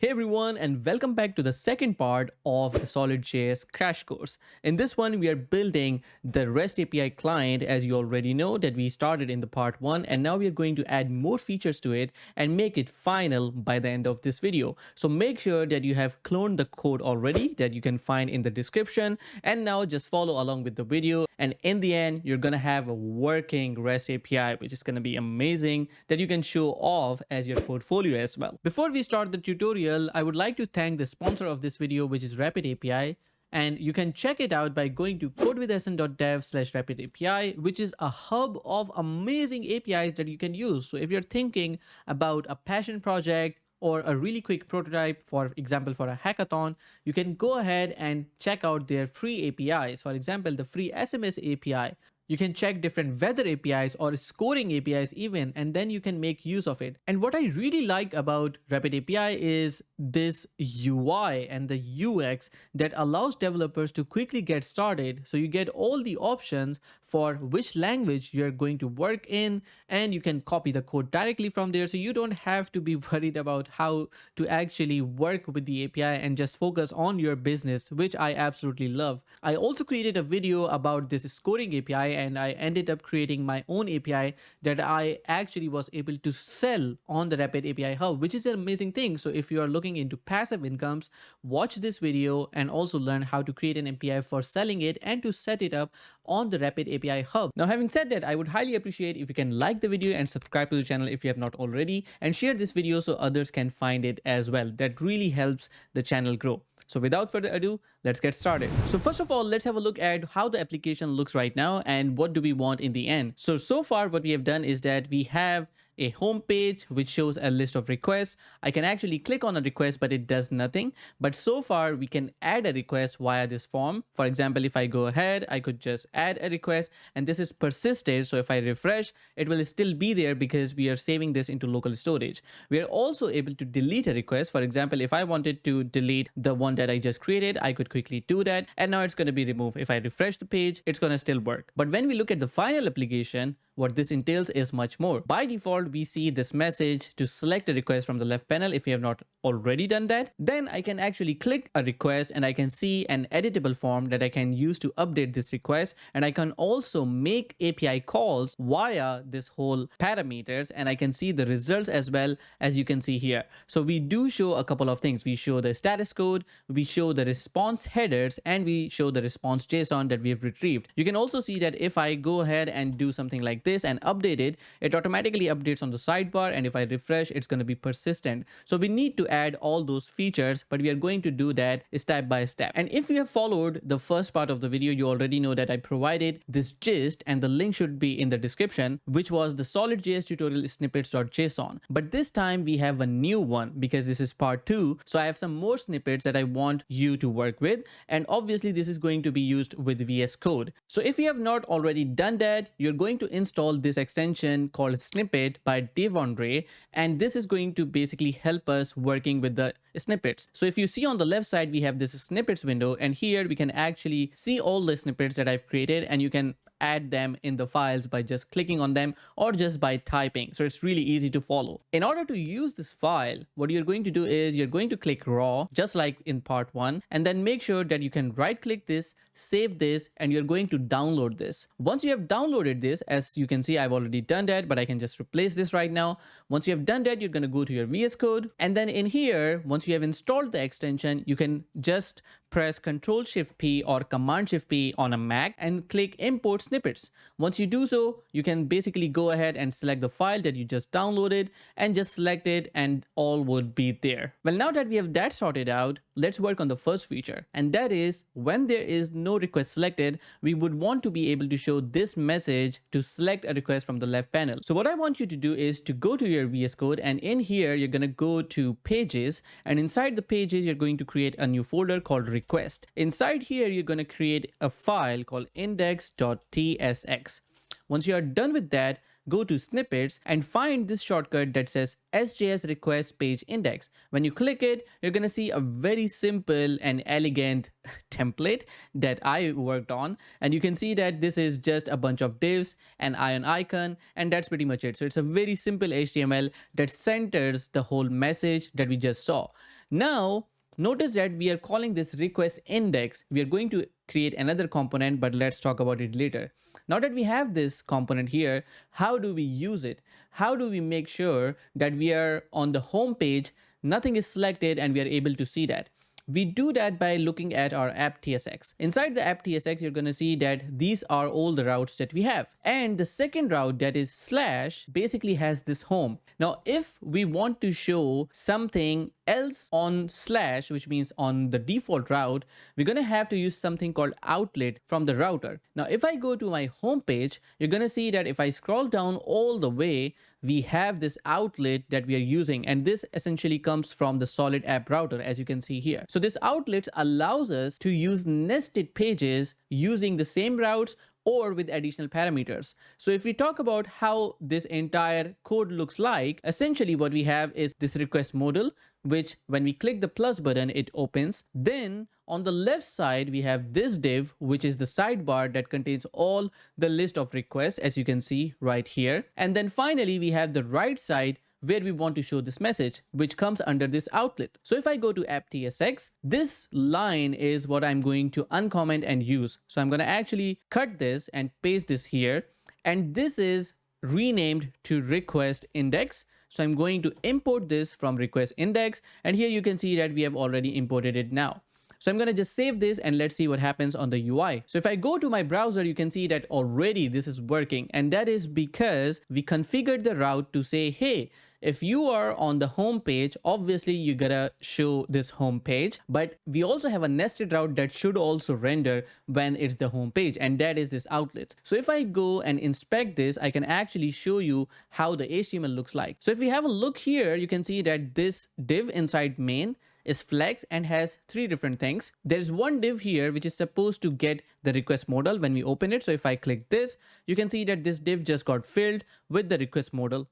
Hey everyone, and welcome back to the second part of the SolidJS crash course. In this one, we are building the REST API client, as you already know that we started in the part 1, and now we are going to add more features to it and make it final by the end of this video. So make sure that you have cloned the code already that you can find in the description, and now just follow along with the video, and in the end, you're gonna have a working REST API, which is gonna be amazing that you can show off as your portfolio as well. Before we start the tutorial, I would like to thank the sponsor of this video, which is Rapid API. And you can check it out by going to codewithahsan.dev/rapidapi, which is a hub of amazing APIs that you can use. So if you're thinking about a passion project or a really quick prototype, for example, for a hackathon, you can go ahead and check out their free APIs. For example, the free SMS API. You can check different weather APIs or scoring APIs even, and then you can make use of it. And what I really like about Rapid API is this UI and the UX that allows developers to quickly get started. So you get all the options for which language you're going to work in, and you can copy the code directly from there. So you don't have to be worried about how to actually work with the API and just focus on your business, which I absolutely love. I also created a video about this scoring API, and I ended up creating my own API that I actually was able to sell on the Rapid API Hub, which is an amazing thing. So if you are looking into passive incomes, watch this video and also learn how to create an API for selling it and to set it up on the Rapid API Hub. Now, having said that, I would highly appreciate if you can like the video and subscribe to the channel if you have not already, and share this video so others can find it as well. That really helps the channel grow. So without further ado, let's get started. So first of all, let's have a look at how the application looks right now and what do we want in the end. So far what we have done is that we have a home page which shows a list of requests. I can actually click on a request, but it does nothing. But so far we can add a request via this form. For example, if I go ahead, I could just add a request, and this is persisted. So if I refresh, it will still be there because we are saving this into local storage. We are also able to delete a request. For example, if I wanted to delete the one that I just created, I could quickly do that, and now it's going to be removed. If I refresh the page, it's going to still work. But when we look at the final application, what this entails is much more. By default, we see this message to select a request from the left panel. If you have not already done that, then I can actually click a request and I can see an editable form that I can use to update this request. And I can also make API calls via this whole parameters, and I can see the results as well, as you can see here. So we do show a couple of things. We show the status code, we show the response headers, and we show the response JSON that we have retrieved. You can also see that if I go ahead and do something like this and update it, it automatically updates on the sidebar, and if I refresh, it's going to be persistent. So we need to add all those features, but we are going to do that step by step. And if you have followed the first part of the video, you already know that I provided this gist, and the link should be in the description, which was the SolidJS tutorial snippets.json. But this time we have a new one because this is part 2. So I have some more snippets that I want you to work with, and obviously this is going to be used with VS Code. So if you have not already done that, you're going to install this extension called Snippet by Devondre, and this is going to basically help us working with the snippets. So if you see on the left side, we have this snippets window, and here we can actually see all the snippets that I've created, and you can add them in the files by just clicking on them or just by typing. So it's really easy to follow. In order to use this file, what you're going to do is you're going to click raw, just like in part 1, and then make sure that you can right click this, save this, and you're going to download this. Once you have downloaded this, as you can see, I've already done that, but I can just replace this right now. Once you have done that, you're going to go to your VS Code, and then in here, once you have installed the extension, you can just press Ctrl+Shift+P or Command+Shift+P on a Mac and click import snippets. Once you do so, you can basically go ahead and select the file that you just downloaded and just select it, and all would be there. Well, now that we have that sorted out, let's work on the first feature, and that is when there is no request selected, we would want to be able to show this message to select a request from the left panel. So what I want you to do is to go to your VS Code, and in here you're going to go to pages, and inside the pages you're going to create a new folder called request. Inside here you're going to create a file called index.tsx. Once you are done with that, go to snippets and find this shortcut that says SJS request page index. When you click it, you're going to see a very simple and elegant template that I worked on. And you can see that this is just a bunch of divs, an ion icon, and that's pretty much it. So it's a very simple HTML that centers the whole message that we just saw. Now, notice that we are calling this request index. We are going to create another component, but let's talk about it later. Now that we have this component here, how do we use it? How do we make sure that we are on the home page, nothing is selected, and we are able to see that? We do that by looking at our app TSX. Inside the app TSX, you're going to see that these are all the routes that we have. And the second route, that is slash, basically has this home. Now, if we want to show something else on slash, which means on the default route, we're going to have to use something called outlet from the router. Now, if I go to my home page, you're going to see that if I scroll down all the way, we have this outlet that we are using, and this essentially comes from the Solid app router, as you can see here. So this outlet allows us to use nested pages using the same routes or with additional parameters. So if we talk about how this entire code looks like, essentially what we have is this request modal, which when we click the plus button, it opens. Then on the left side, we have this div, which is the sidebar that contains all the list of requests, as you can see right here. And then finally, we have the right side where we want to show this message, which comes under this outlet. So if I go to app TSX, this line is what I'm going to uncomment and use. So I'm going to actually cut this and paste this here. And this is renamed to request index. So I'm going to import this from request index. And here you can see that we have already imported it now. So I'm going to just save this and let's see what happens on the UI. So if I go to my browser, you can see that already this is working. And that is because we configured the route to say, hey, if you are on the home page, obviously you gotta show this home page, but we also have a nested route that should also render when it's the home page, and that is this outlet. So if I go and inspect this, I can actually show you how the HTML looks like. So if we have a look here, you can see that this div inside main is flex and has three different things. There's one div here which is supposed to get the request modal when we open it. So if I click this, you can see that this div just got filled with the request modal.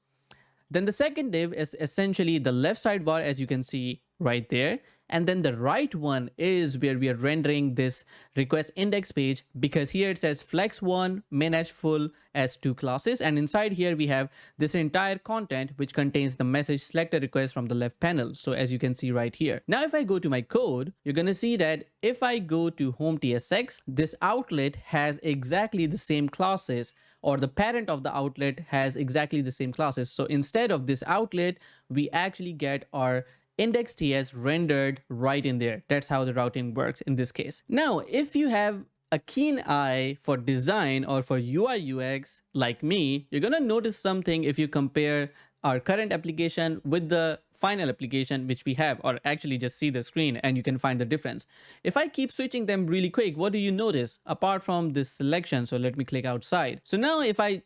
Then the second div is essentially the left sidebar, as you can see right there. And then the right one is where we are rendering this request index page, because here it says flex1 manage full as two classes. And inside here we have this entire content which contains the message select a request from the left panel. So as you can see right here. Now if I go to my code, you're going to see that if I go to home TSX, this outlet has exactly the same classes, or the parent of the outlet has exactly the same classes. So instead of this outlet, we actually get our index.ts rendered right in there. That's how the routing works in this case. Now, if you have a keen eye for design or for UI UX like me, you're gonna notice something if you compare our current application with the final application which we have, or actually just see the screen and you can find the difference. If I keep switching them really quick, what do you notice apart from this selection? So let me click outside. So now if I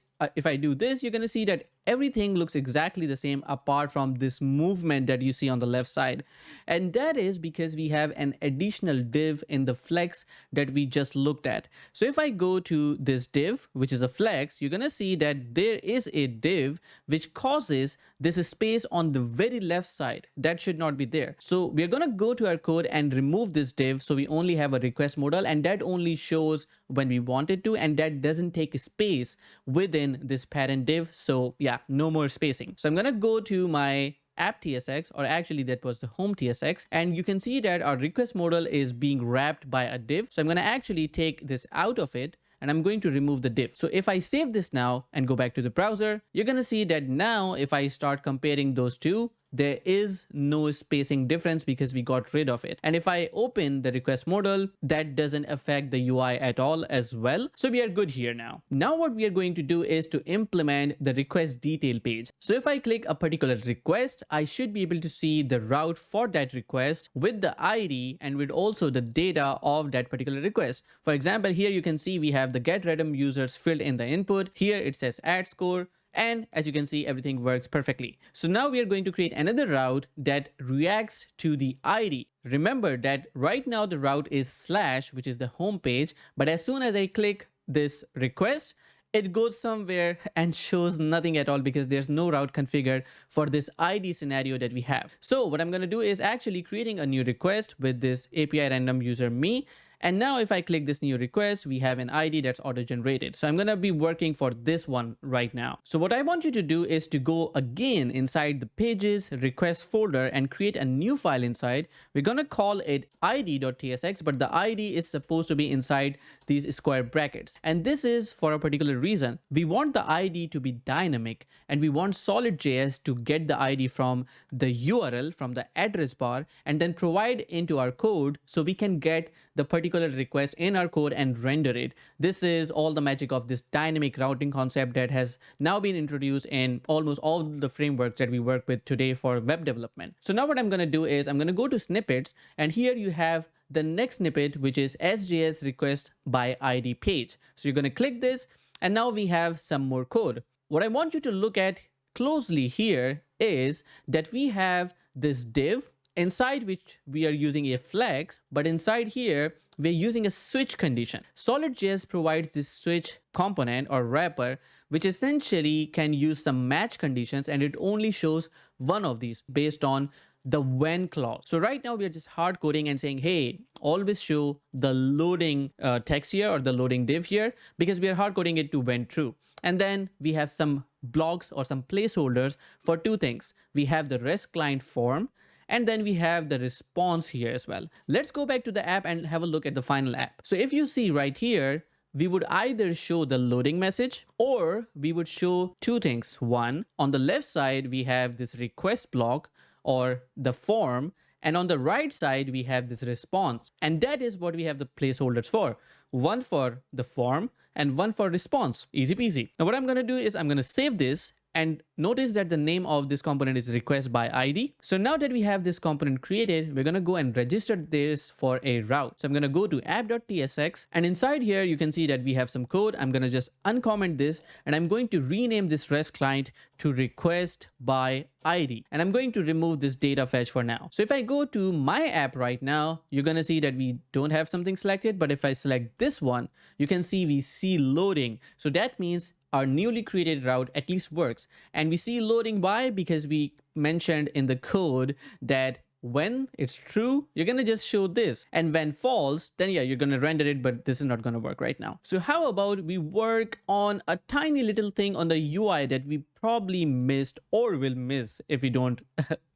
do this, you're going to see that everything looks exactly the same apart from this movement that you see on the left side. And that is because we have an additional div in the flex that we just looked at. So if I go to this div, which is a flex, you're going to see that there is a div which causes this space on the very left side. That should not be there. So we're going to go to our code and remove this div. So we only have a request modal, and that only shows when we want it to, and that doesn't take space within this parent div. So yeah, no more spacing. So I'm going to go to my app TSX, or actually that was the home TSX, and you can see that our request modal is being wrapped by a div. So I'm going to actually take this out of it, and I'm going to remove the div. So if I save this now and go back to the browser, you're going to see that now if I start comparing those two, there is no spacing difference because we got rid of it. And if I open the request modal, that doesn't affect the UI at all as well. So we are good here now. Now what we are going to do is to implement the request detail page. So if I click a particular request, I should be able to see the route for that request with the ID and with also the data of that particular request. For example, here you can see we have the get random users filled in the input. Here it says add score. And as you can see, everything works perfectly. So now we are going to create another route that reacts to the ID. Remember that right now the route is slash, which is the home page. But as soon as I click this request, it goes somewhere and shows nothing at all because there's no route configured for this ID scenario that we have. So what I'm going to do is actually creating a new request with this API random user me. And now if I click this new request, we have an ID that's auto-generated. So I'm going to be working for this one right now. So what I want you to do is to go again inside the pages request folder and create a new file inside. We're going to call it id.tsx, but the ID is supposed to be inside these square brackets. And this is for a particular reason. We want the ID to be dynamic, and we want SolidJS to get the ID from the URL, from the address bar, and then provide into our code so we can get the particular request in our code and render it. This is all the magic of this dynamic routing concept that has now been introduced in almost all the frameworks that we work with today for web development. So now what I'm going to do is I'm going to go to snippets, and here you have the next snippet, which is SJS request by ID page. So you're going to click this, and now we have some more code. What I want you to look at closely here is that we have this div inside which we are using a flex, but inside here we're using a switch condition. SolidJS provides this switch component or wrapper, which essentially can use some match conditions, and it only shows one of these based on the when clause. So right now we are just hard coding and saying, hey, always show the loading text here or the loading div here, because we are hard coding it to when true. And then we have some blocks or some placeholders for two things. We have the REST client form, and then we have the response here as well. Let's go back to the app and have a look at the final app. So if you see right here, we would either show the loading message or we would show two things. One, on the left side, we have this request block or the form, and on the right side, we have this response. And that is what we have the placeholders for. One for the form and one for response. Easy peasy. Now what I'm going to do is I'm going to save this. And notice that the name of this component is request by ID. So now that we have this component created, we're going to go and register this for a route. So I'm going to go to app.tsx, and inside here, you can see that we have some code. I'm going to just uncomment this, and I'm going to rename this REST client to request by ID. And I'm going to remove this data fetch for now. So if I go to my app right now, you're going to see that we don't have something selected. But if I select this one, you can see we see loading. So that means our newly created route at least works. And we see loading by because we mentioned in the code that when it's true, you're going to just show this. And when false, then yeah, you're going to render it, but this is not going to work right now. So how about we work on a tiny little thing on the UI that we probably missed or will miss if we don't,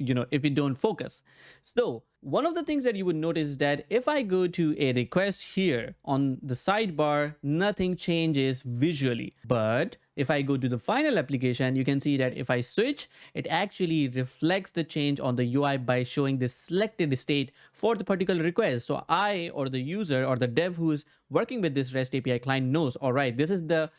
if we don't focus. So one of the things that you would notice is that if I go to a request here on the sidebar, nothing changes visually. But if I go to the final application, you can see that if I switch, it actually reflects the change on the UI by showing this selected state for the particular request. So I, or the user or the dev who is working with this REST API client, knows, all right, this is the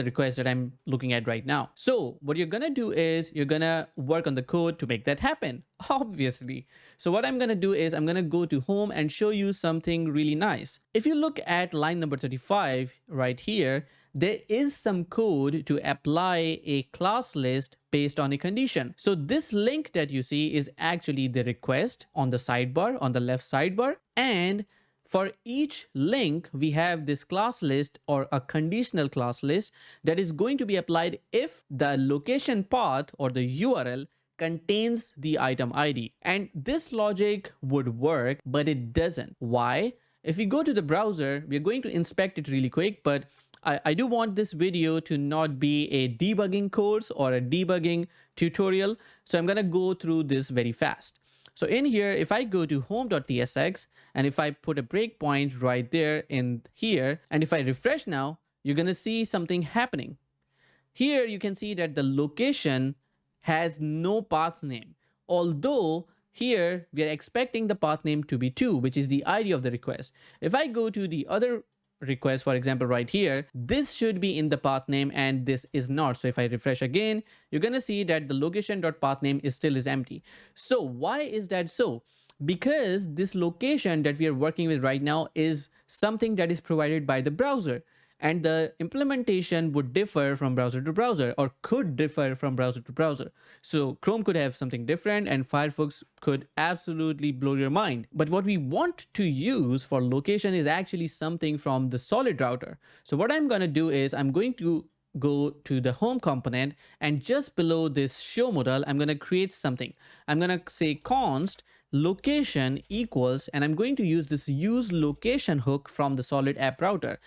request that I'm looking at right now. So what you're gonna do is you're gonna work on the code to make that happen, obviously. So what I'm gonna do is I'm gonna go to home and show you something really nice. If you look at line number 35 right here, there is some code to apply a class list based on a condition. So this link that you see is actually the request on the sidebar, on the left sidebar. And for each link, we have this class list or a conditional class list that is going to be applied if the location path or the URL contains the item ID. And this logic would work, but it doesn't. Why? If we go to the browser, we're going to inspect it really quick, but I do want this video to not be a debugging course or a debugging tutorial. So I'm going to go through this very fast. So in here, if I go to home.tsx and if I put a breakpoint right there in here, and if I refresh now, you're going to see something happening. Here you can see that the location has no path name, although here we are expecting the path name to be 2, which is the ID of the request. If I go to the other request, for example, right here, this should be in the path name and this is not. So if I refresh again, you're going to see that the location.pathname is still empty. So why is that so? Because this location that we are working with right now is something that is provided by the browser. And the implementation would differ from browser to browser, or could differ from browser to browser. So Chrome could have something different and Firefox could absolutely blow your mind. But what we want to use for location is actually something from the Solid router. So what I'm going to do is I'm going to go to the home component, and just below this show modal, I'm going to create something. I'm going to say const, location equals, and I'm going to use this use location hook from the solid app router.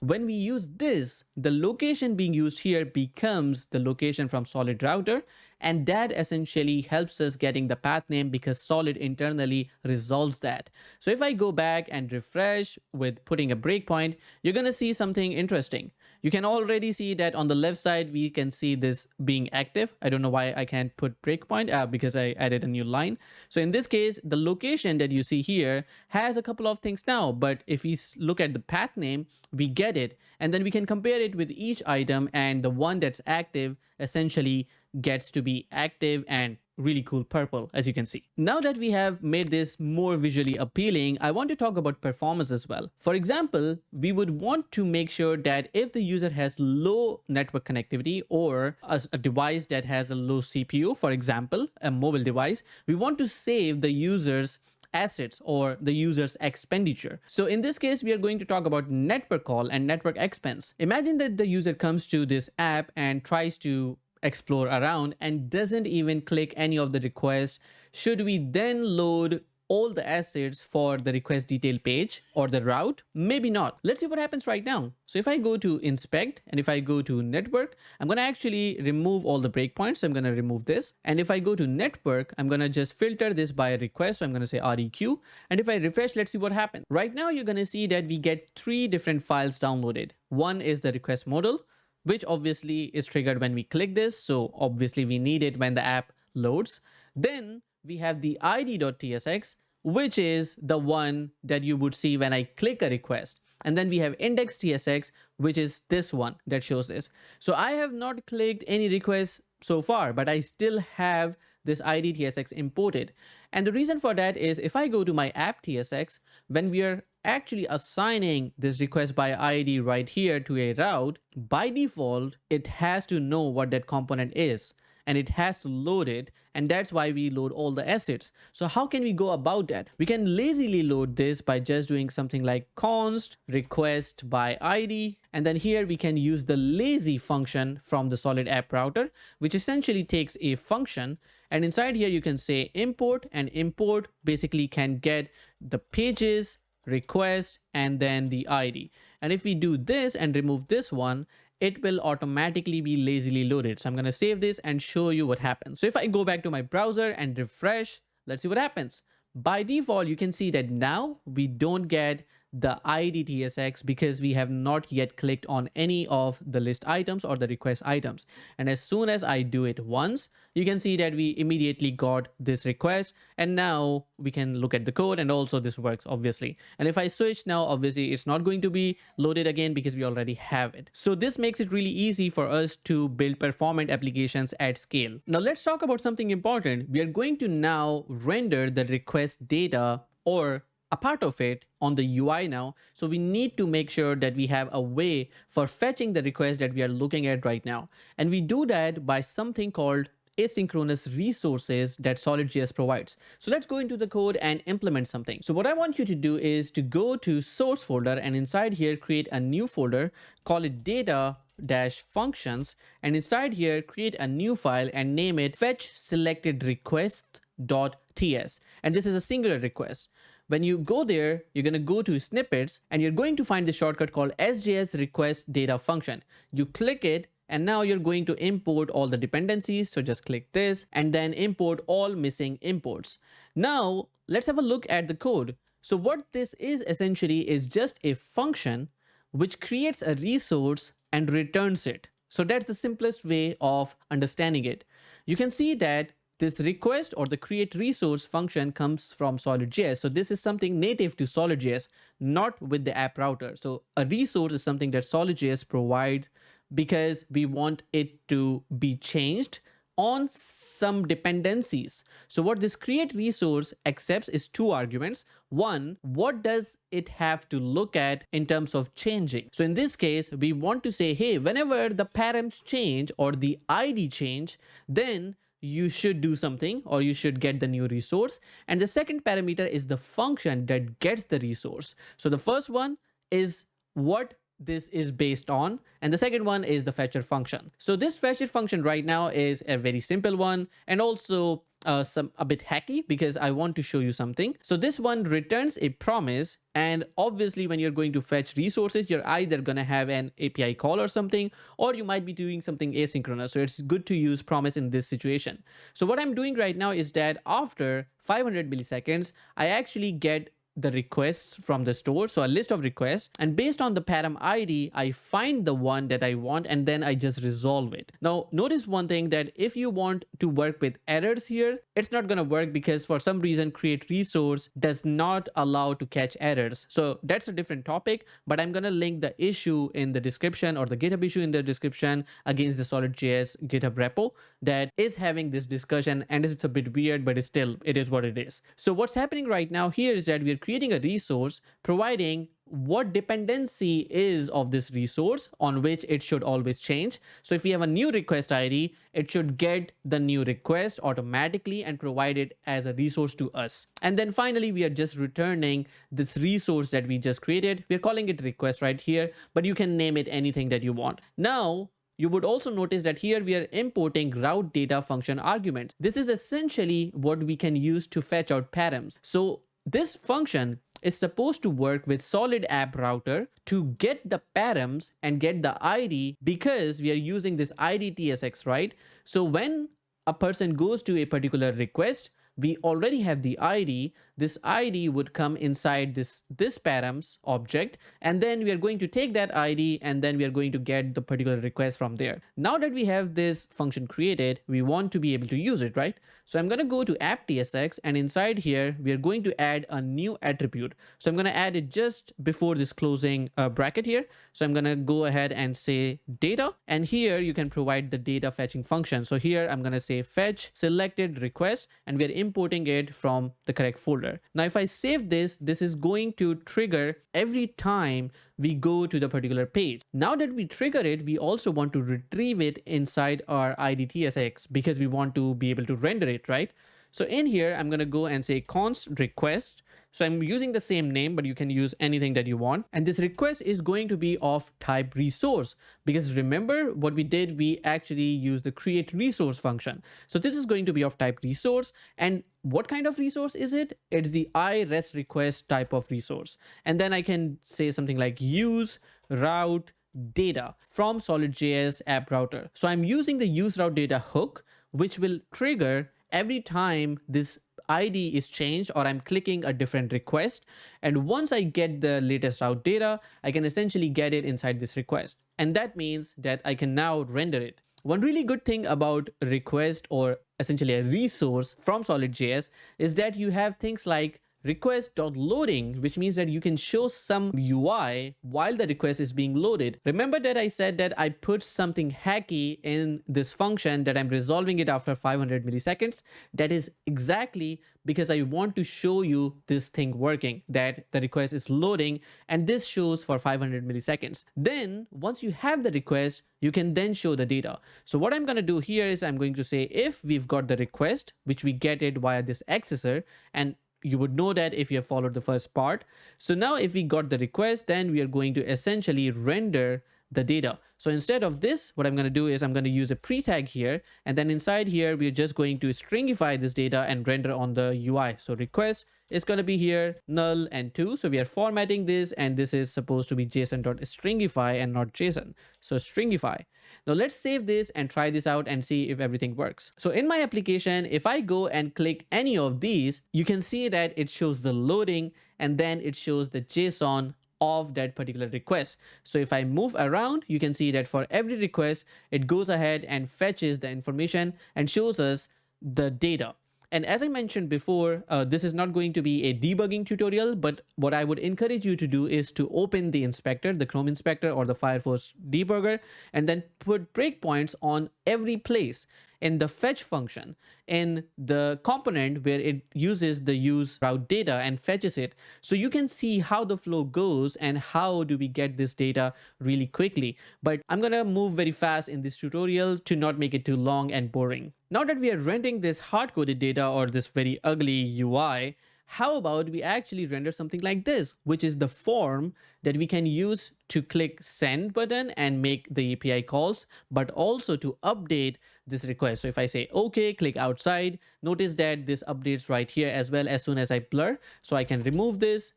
When we use this, the location being used here becomes the location from solid router, and that essentially helps us getting the path name because solid internally resolves that. So if I go back and refresh with putting a breakpoint, you're going to see something interesting. You can already see that on the left side, we can see this being active. I don't know why I can't put breakpoint because I added a new line. So in this case, the location that you see here has a couple of things now, but if we look at the path name, we get it. And then we can compare it with each item, and the one that's active essentially gets to be active and really cool purple, as you can see. Now that we have made this more visually appealing, I want to talk about performance as well. For example, we would want to make sure that if the user has low network connectivity or a device that has a low CPU, for example, a mobile device, we want to save the user's assets or the user's expenditure. So in this case, we are going to talk about network call and network expense. Imagine that the user comes to this app and tries to explore around and doesn't even click any of the requests. Should we then load all the assets for the request detail page or the route? Maybe not. Let's see what happens right now. So if I go to inspect and if I go to network, I'm going to actually remove all the breakpoints. I'm going to remove this. And if I go to network, I'm going to just filter this by request. So I'm going to say REQ. And if I refresh, let's see what happens. Right now, you're going to see that we get 3 different files downloaded. One is the request model, which obviously is triggered when we click this. So obviously we need it when the app loads. Then we have the id.tsx, which is the one that you would see when I click a request. And then we have index.tsx, which is this one that shows this. So I have not clicked any requests so far, but I still have this id.tsx imported. And the reason for that is if I go to my app.tsx, when we are actually assigning this request by ID right here to a route, by default, it has to know what that component is and it has to load it. And that's why we load all the assets. So how can we go about that? We can lazily load this by just doing something like const request by ID. And then here we can use the lazy function from the solid app router, which essentially takes a function. And inside here, you can say import, and import basically can get the pages, request, and then the ID. And if we do this and remove this one, it will automatically be lazily loaded. So I'm going to save this and show you what happens. So if I go back to my browser and refresh, let's see what happens. By default, you can see that now we don't get the id.tsx because we have not yet clicked on any of the list items or the request items. And as soon as I do it once, you can see that we immediately got this request, and now we can look at the code, and also this works obviously. And if I switch now, obviously it's not going to be loaded again because we already have it. So this makes it really easy for us to build performant applications at scale. Now let's talk about something important. We are going to now render the request data or a part of it on the UI now. So we need to make sure that we have a way for fetching the request that we are looking at right now. And we do that by something called asynchronous resources that SolidJS provides. So let's go into the code and implement something. So what I want you to do is to go to source folder, and inside here, create a new folder, call it data-functions. And inside here, create a new file and name it fetch selected request.ts. And this is a singular request. When you go there, you're going to go to snippets and you're going to find the shortcut called SJS request data function. You click it, and now you're going to import all the dependencies. So just click this and then import all missing imports. Now let's have a look at the code. So what this is essentially is just a function which creates a resource and returns it. So that's the simplest way of understanding it. You can see that this request or the create resource function comes from SolidJS. So this is something native to SolidJS, not with the app router. So a resource is something that SolidJS provides because we want it to be changed on some dependencies. So what this create resource accepts is 2 arguments. One, what does it have to look at in terms of changing? So in this case, we want to say, hey, whenever the params change or the ID change, then you should do something or you should get the new resource. And the second parameter is the function that gets the resource. So the first one is what this is based on, and the second one is the fetcher function. So this fetcher function right now is a very simple one, and also some a bit hacky because I want to show you something. So this one returns a promise, and obviously when you're going to fetch resources, you're either going to have an API call or something, or you might be doing something asynchronous. So it's good to use promise in this situation. So what I'm doing right now is that after 500 milliseconds, I actually get the requests from the store, so a list of requests, and based on the param ID, I find the one that I want and then I just resolve it. Now notice one thing, that if you want to work with errors here, it's not going to work because for some reason create resource does not allow to catch errors. So that's a different topic, but I'm going to link the issue in the description, or the GitHub issue in the description, against the SolidJS GitHub repo that is having this discussion, and it's a bit weird, but it's still, it is what it is. So what's happening right now here is that we're creating a resource, providing what dependency is of this resource on which it should always change. So if we have a new request ID, it should get the new request automatically and provide it as a resource to us. And then finally, we are just returning this resource that we just created. We're calling it request right here, but you can name it anything that you want. Now, you would also notice that here we are importing route data function arguments. This is essentially what we can use to fetch out params. So this function is supposed to work with Solid App Router to get the params and get the ID, because we are using this ID TSX, right? So when a person goes to a particular request, we already have the ID. This ID would come inside this params object, and then we are going to take that ID and then we are going to get the particular request from there. Now that we have this function created, we want to be able to use it, right? So I'm going to go to app tsx, and inside here we are going to add a new attribute. So I'm going to add it just before this closing bracket here. So I'm going to go ahead and say data, and here you can provide the data fetching function. So here I'm going to say fetch selected request, and we are importing it from the correct folder. Now if I save this, this is going to trigger every time we go to the particular page. Now that we trigger it, we also want to retrieve it inside our IDTSX because we want to be able to render it, right? So in here, I'm going to go and say const request. So I'm using the same name, but you can use anything that you want. And this request is going to be of type resource, because remember what we did, we actually used the create resource function. So this is going to be of type resource. And what kind of resource is it? It's the iREST request type of resource. And then I can say something like use route data from SolidJS app router. So I'm using the use route data hook, which will trigger every time this ID is changed or I'm clicking a different request. And once I get the latest route data, I can essentially get it inside this request. And that means that I can now render it. One really good thing about request, or essentially a resource from SolidJS, is that you have things like request.loading, which means that you can show some UI while the request is being loaded. Remember that I said that I put something hacky in this function, that I'm resolving it after 500 milliseconds. That is exactly because I want to show you this thing working, that the request is loading and this shows for 500 milliseconds. Then once you have the request, you can then show the data. So what I'm going to do here is I'm going to say if we've got the request, which we get it via this accessor, and you would know that if you have followed the first part. So now if we got the request, then we are going to essentially render the data. So instead of this, what I'm going to do is I'm going to use a pre-tag here, and then inside here we're just going to stringify this data and render on the UI. So request is going to be here null and 2. So we are formatting this, and this is supposed to be json.stringify and not JSON. So stringify. Now let's save this and try this out and see if everything works. So in my application, if I go and click any of these, you can see that it shows the loading and then it shows the JSON of that particular request. So if I move around, you can see that for every request, it goes ahead and fetches the information and shows us the data. And as I mentioned before, this is not going to be a debugging tutorial, but what I would encourage you to do is to open the inspector, the Chrome inspector or the Firefox debugger, and then put breakpoints on every place in the fetch function, in the component where it uses the use route data and fetches it. So you can see how the flow goes and how do we get this data really quickly. But I'm going to move very fast in this tutorial to not make it too long and boring. Now that we are rendering this hard-coded data or this very ugly UI, How about we actually render something like this, which is the form that we can use to click send button and make the API calls, but also to update this request. So if I say, okay, click outside, notice that this updates right here as well as soon as I blur. So I can remove this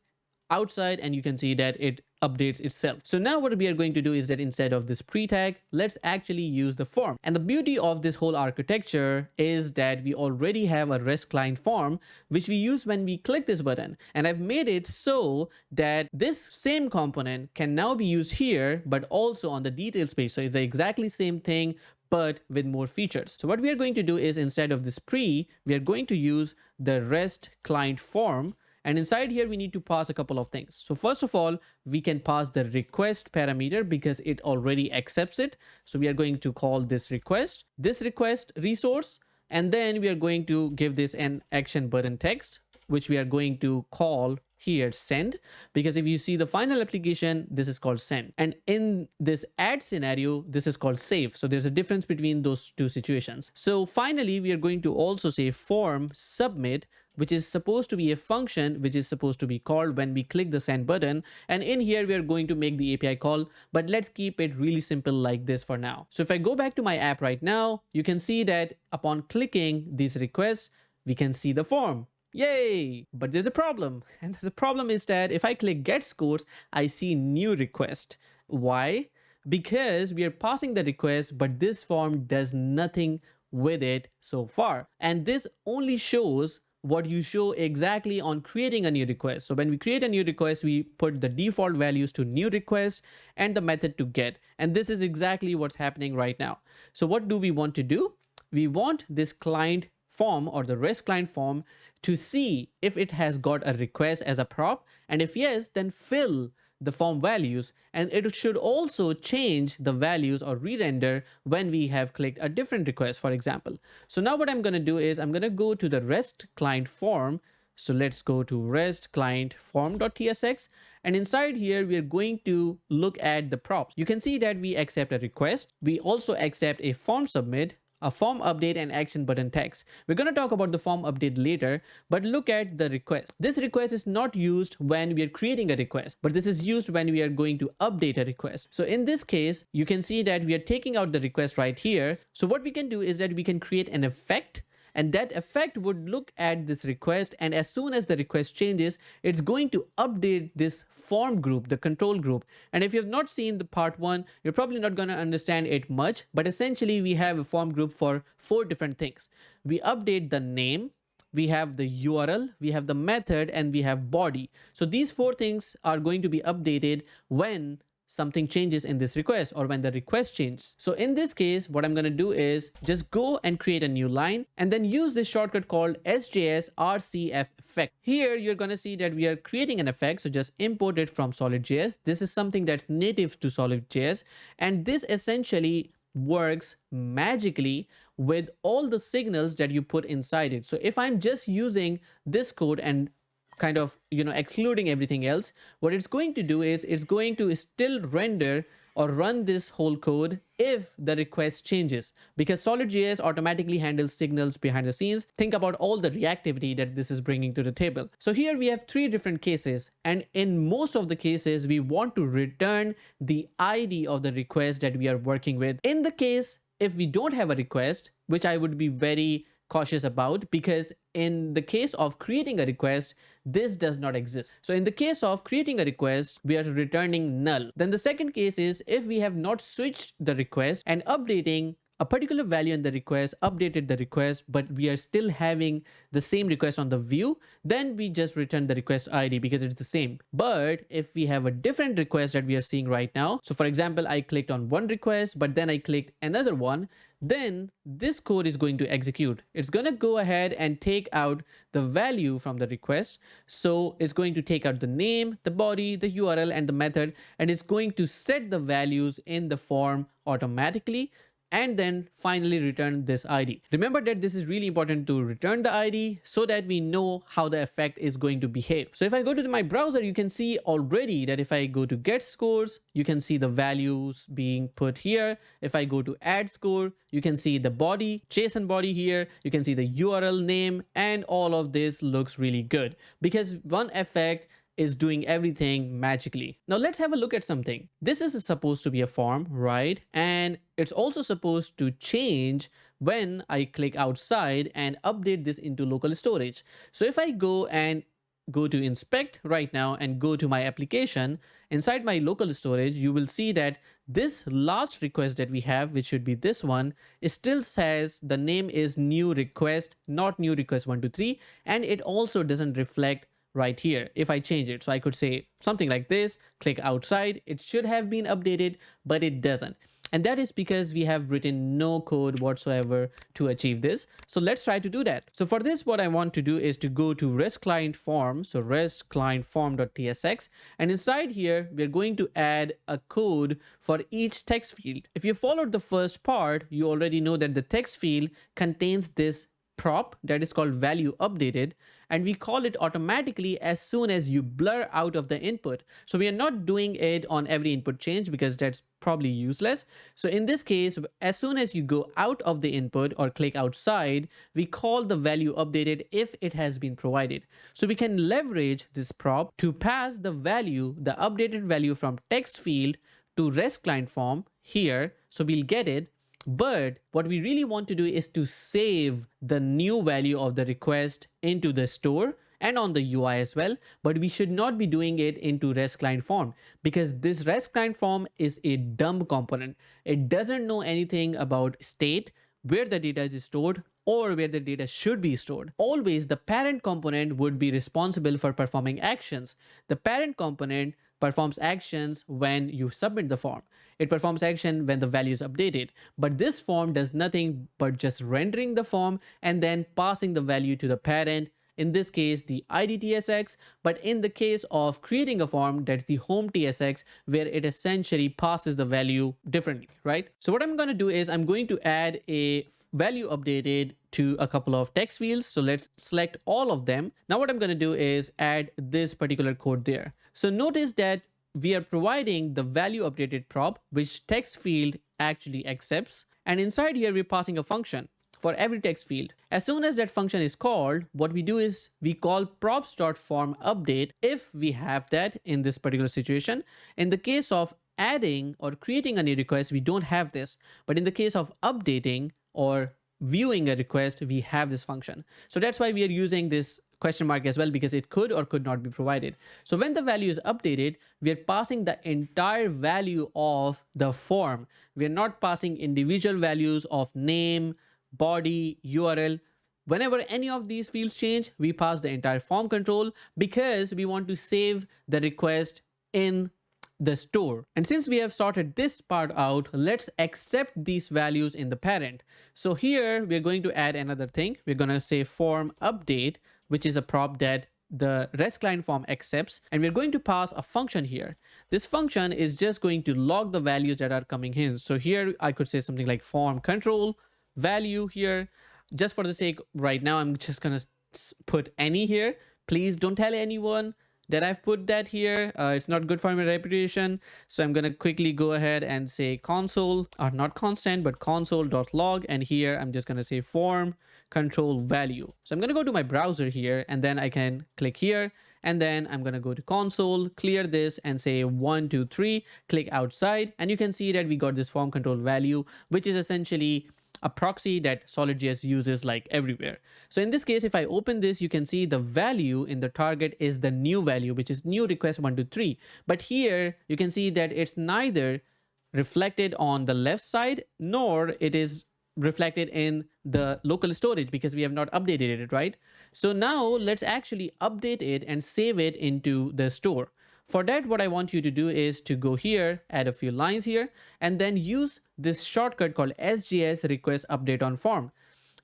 outside and you can see that it updates itself. So now what we are going to do is that instead of this pre-tag, let's actually use the form. And the beauty of this whole architecture is that we already have a REST client form, which we use when we click this button. And I've made it so that this same component can now be used here, but also on the details page. So it's the exactly same thing, but with more features. So what we are going to do is instead of this pre, we are going to use the REST client form. And inside here, we need to pass a couple of things. So first of all, we can pass the request parameter because it already accepts it. So we are going to call this request resource, and then we are going to give this an action button text, which we are going to call here send, because if you see the final application, this is called send. And in this add scenario, this is called save. So there's a difference between those two situations. So finally, we are going to also say form submit, which is supposed to be a function which is supposed to be called when we click the send button. And in here, we are going to make the API call, but let's keep it really simple like this for now. So if I go back to my app right now, you can see that upon clicking these requests, we can see the form. Yay! But there's a problem. And the problem is that if I click get scores, I see new request. Why? Because we are passing the request, but this form does nothing with it so far. And this only shows what you show exactly on creating a new request. So when we create a new request, we put the default values to new request and the method to get. And this is exactly what's happening right now. So what do we want to do? We want this client form or the REST client form to see if it has got a request as a prop. And if yes, then fill the form values, and it should also change the values or re-render when we have clicked a different request, for example. So now what I'm going to do is I'm going to go to the REST client form. So let's go to REST client form.tsx, and inside here we are going to look at the props. You can see that we accept a request. We also accept a form submit, a form update, and action button text. We're going to talk about the form update later, but look at the request. This request is not used when we are creating a request, but this is used when we are going to update a request. So in this case, you can see that we are taking out the request right here. So what we can do is that we can create an effect, and that effect would look at this request, and as soon as the request changes, it's going to update this form group, the control group. And if you have not seen the part 1, you're probably not going to understand it much, but essentially we have a form group for 4 different things. We update the name, we have the URL, we have the method, and we have body. So these 4 things are going to be updated when something changes in this request or when the request changes. So in this case, what I'm going to do is just go and create a new line and then use this shortcut called sjs rcf effect. Here you're going to see that we are creating an effect. So just import it from SolidJS. This is something that's native to SolidJS, and this essentially works magically with all the signals that you put inside it. So if I'm just using this code and kind of, excluding everything else, what it's going to do is it's going to still render or run this whole code if the request changes, because SolidJS automatically handles signals behind the scenes. Think about all the reactivity that this is bringing to the table. So here we have 3 different cases, and in most of the cases, we want to return the ID of the request that we are working with. In the case, if we don't have a request, which I would be very cautious about, because in the case of creating a request, this does not exist. So in the case of creating a request, we are returning null. Then the second case is if we have not switched the request and updating a particular value in the request, updated the request, but we are still having the same request on the view, then we just return the request ID because it's the same. But if we have a different request that we are seeing right now, so for example, I clicked on one request, but then I clicked another one, then this code is going to execute. It's going to go ahead and take out the value from the request. So it's going to take out the name, the body, the URL, and the method, and it's going to set the values in the form automatically. and then finally return this ID. Remember that this is really important to return the ID so that we know how the effect is going to behave. So if I go to my browser, you can see already that if I go to get scores, you can see the values being put here. If I go to add score, you can see the body, JSON body here. You can see the URL name, and all of this looks really good because one effect is doing everything magically. Now let's have a look at something. This is supposed to be a form, right? And it's also supposed to change when I click outside and update this into local storage. So if I go to inspect right now and go to my application, inside my local storage, you will see that this last request that we have, which should be this one, it still says the name is new request, not new request 123, and it also doesn't reflect right here if I change it. So I could say something like this, click outside, it should have been updated, but it doesn't. And that is because we have written no code whatsoever to achieve this. So let's try to do that. So for this, what I want to do is to go to REST client form. So REST client form.tsx. And inside here, we're going to add a code for each text field. If you followed the first part, you already know that the text field contains this prop that is called value updated, and we call it automatically as soon as you blur out of the input. So we are not doing it on every input change because that's probably useless. So in this case, as soon as you go out of the input or click outside, we call the value updated if it has been provided. So we can leverage this prop to pass the value, the updated value from text field to REST client form here. So we'll get it. But what we really want to do is to save the new value of the request into the store and on the UI as well. But we should not be doing it into REST client form because this REST client form is a dumb component. It doesn't know anything about state, where the data is stored, or where the data should be stored. Always the parent component would be responsible for performing actions. The parent component performs actions when you submit the form. It performs action when the value is updated. But this form does nothing but just rendering the form and then passing the value to the parent, in this case the ID TSX, but in the case of creating a form, that's the home TSX, where it essentially passes the value differently, right? So what I'm going to do is I'm going to add a value updated to a couple of text fields. So let's select all of them. Now what I'm going to do is add this particular code there. So notice that we are providing the value updated prop, which text field actually accepts. And inside here, we're passing a function for every text field. As soon as that function is called, what we do is we call props.formUpdate if we have that in this particular situation. In the case of adding or creating a new request, we don't have this. But in the case of updating or viewing a request, we have this function. So that's why we are using this question mark as well, because it could or could not be provided. So when the value is updated, we are passing the entire value of the form. We are not passing individual values of name, body, URL. Whenever any of these fields change, we pass the entire form control because we want to save the request in the store. And since we have sorted this part out, let's accept these values in the parent. So here we're going to add another thing. We're going to say form update, which is a prop that the REST client form accepts, and we're going to pass a function here. This function is just going to log the values that are coming in. So here I could say something like form control value here. Just for the sake right now, I'm just going to put any here. Please don't tell anyone that I've put that here. It's not good for my reputation. So I'm going to quickly go ahead and say console, or not constant, but console.log. And here I'm just going to say form control value. So I'm going to go to my browser here, and then I can click here. And then I'm going to go to console, clear this and say 1, 2, 3, click outside. And you can see that we got this form control value, which is essentially a proxy that SolidJS uses like everywhere. So in this case, if I open this, you can see the value in the target is the new value, which is new request 123. But here you can see that it's neither reflected on the left side, nor it is reflected in the local storage because we have not updated it, right? So now let's actually update it and save it into the store. For that, what I want you to do is to go here, add a few lines here, and then use this shortcut called SJS request update on form.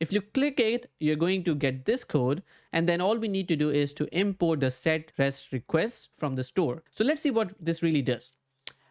If you click it, you're going to get this code, and then all we need to do is to import the set rest request from the store. So let's see what this really does.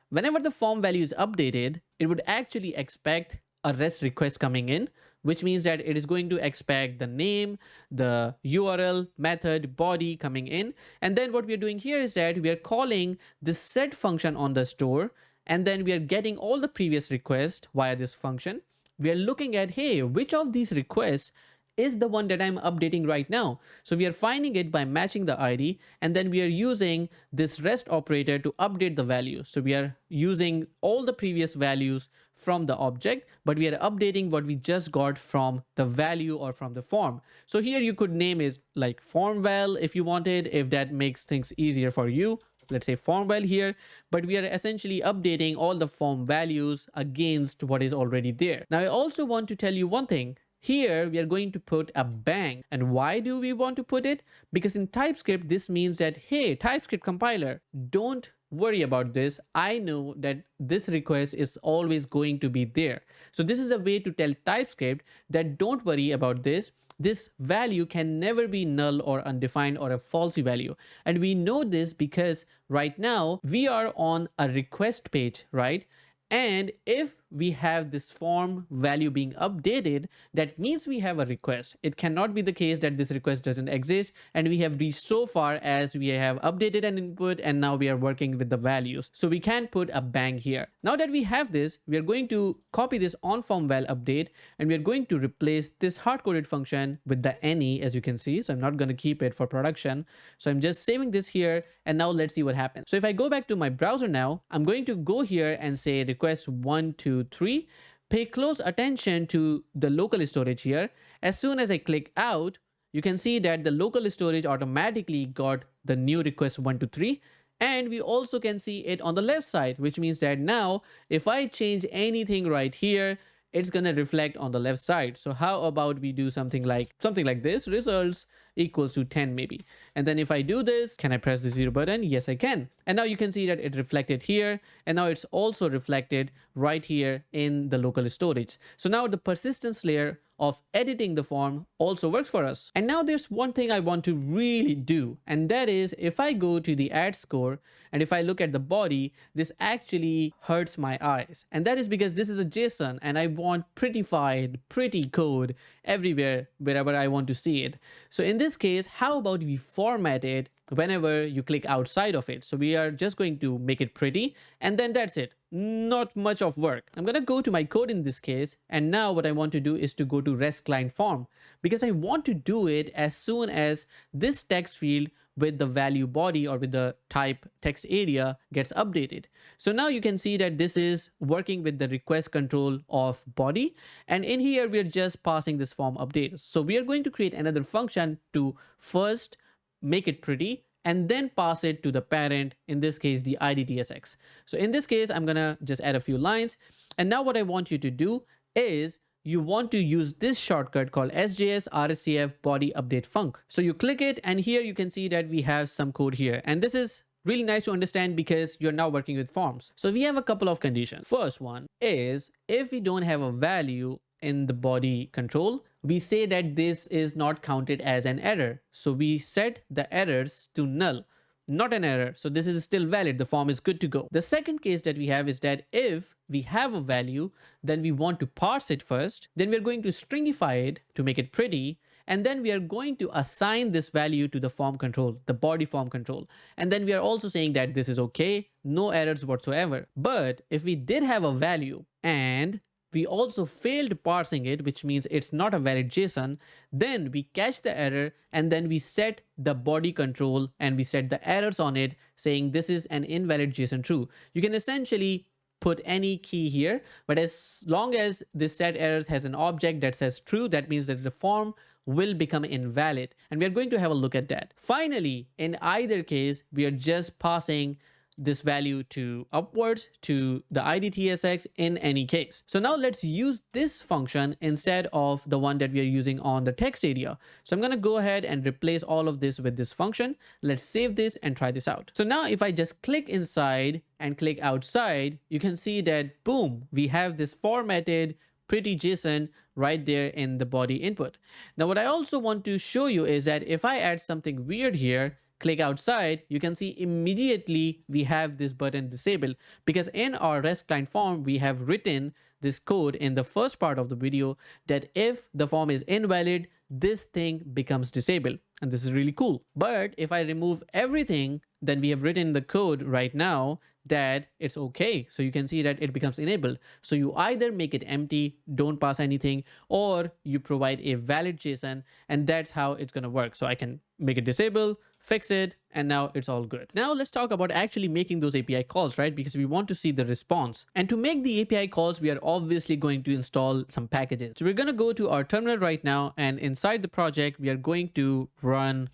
Whenever the form value is updated, it would actually expect a REST request coming in, which means that it is going to expect the name, the URL, method, body coming in. And then what we are doing here is that we are calling this set function on the store, and then we are getting all the previous requests via this function. We are looking at, hey, which of these requests is the one that I'm updating right now. So we are finding it by matching the ID, and then we are using this REST operator to update the value. So we are using all the previous values from the object, but we are updating what we just got from the value or from the form. So here you could name is like formval if you wanted, if that makes things easier for you. Let's say formval here, but we are essentially updating all the form values against what is already there. Now I also want to tell you one thing. Here we are going to put a bang. And why do we want to put it? Because in TypeScript, this means that, hey, TypeScript compiler, don't worry about this. I know that this request is always going to be there. So this is a way to tell TypeScript that don't worry about this. This value can never be null or undefined or a falsy value. And we know this because right now we are on a request page, right? And if we have this form value being updated, that means we have a request. It cannot be the case that this request doesn't exist and we have reached so far as we have updated an input and now we are working with the values. So we can put a bang here. Now that we have this, we are going to copy this on form val update and we are going to replace this hard-coded function with the any, as you can see. So I'm not going to keep it for production. So I'm just saving this here, and now let's see what happens. So if I go back to my browser now, I'm going to go here and say request 1, 2, 3. Pay close attention to the local storage here. As soon as I click out, you can see that the local storage automatically got the new request 1, 2, 3. And we also can see it on the left side, which means that now if I change anything right here, it's going to reflect on the left side. So how about we do something like this, results equals to 10 maybe. And then if I do this, can I press the 0 button? Yes, I can. And now you can see that it reflected here. And now it's also reflected right here in the local storage. So now the persistence layer of editing the form also works for us. And now there's one thing I want to really do, and that is if I go to the ad score and if I look at the body, this actually hurts my eyes. And that is because this is a JSON and I want prettified, pretty code everywhere, wherever I want to see it. So in this case, how about we format it whenever you click outside of it? So we are just going to make it pretty, and then that's it. Not much of work. I'm going to go to my code in this case, and now what I want to do is to go to REST client form, because I want to do it as soon as this text field with the value body or with the type text area gets updated. So now you can see that this is working with the request control of body, and in here we are just passing this form update. So we are going to create another function to first make it pretty and then pass it to the parent, in this case the IDTSX. So in this case I'm gonna just add a few lines, and now what I want you to do is you want to use this shortcut called sjs rscf body update func. So you click it, and here you can see that we have some code here, and this is really nice to understand because you're now working with forms. So we have a couple of conditions. First one is if we don't have a value in the body control, we say that this is not counted as an error. So we set the errors to null, not an error. So this is still valid. The form is good to go. The second case that we have is that if we have a value, then we want to parse it first. Then we're going to stringify it to make it pretty. And then we are going to assign this value to the form control, the body form control. And then we are also saying that this is okay, no errors whatsoever. But if we did have a value and we also failed parsing it, which means it's not a valid JSON, then we catch the error and then we set the body control and we set the errors on it saying this is an invalid JSON true. You can essentially put any key here, but as long as this set errors has an object that says true, that means that the form will become invalid. And we are going to have a look at that. Finally, in either case, we are just passing this value to upwards to the IDTSX in any case. So now let's use this function instead of the one that we are using on the text area. So I'm going to go ahead and replace all of this with this function. Let's save this and try this out. So now if I just click inside and click outside, you can see that boom, we have this formatted pretty JSON right there in the body input. Now what I also want to show you is that if I add something weird here, click outside, you can see immediately we have this button disabled, because in our REST client form, we have written this code in the first part of the video that if the form is invalid, this thing becomes disabled. And this is really cool. But if I remove everything, then we have written the code right now that it's okay. So you can see that it becomes enabled. So you either make it empty, don't pass anything, or you provide a valid JSON, and that's how it's going to work. So I can make it disable, fix it, and now it's all good. Now let's talk about actually making those API calls, right? Because we want to see the response. And to make the API calls, we are obviously going to install some packages. So we're going to go to our terminal right now, and inside the project, we are going to run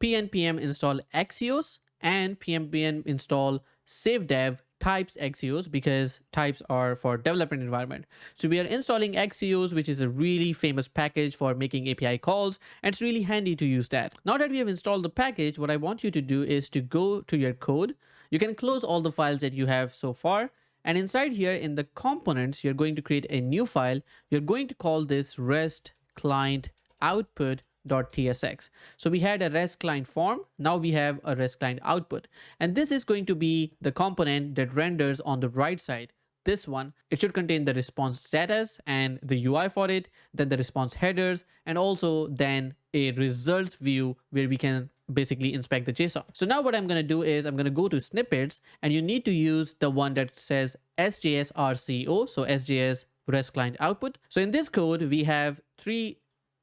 pnpm install axios and pnpm install savedev types axios, because types are for development environment. So we are installing axios, which is a really famous package for making API calls, and it's really handy to use that. Now that we have installed the package, what I want you to do is to go to your code. You can close all the files that you have so far, and inside here in the components, you're going to create a new file. You're going to call this REST client output.tsx. So we had a REST client form. Now we have a REST client output. And this is going to be the component that renders on the right side. This one, it should contain the response status and the UI for it, then the response headers, and also then a results view where we can basically inspect the JSON. So now what I'm going to do is I'm going to go to snippets, and you need to use the one that says SJS RCO. So SJS REST client output. So in this code, we have three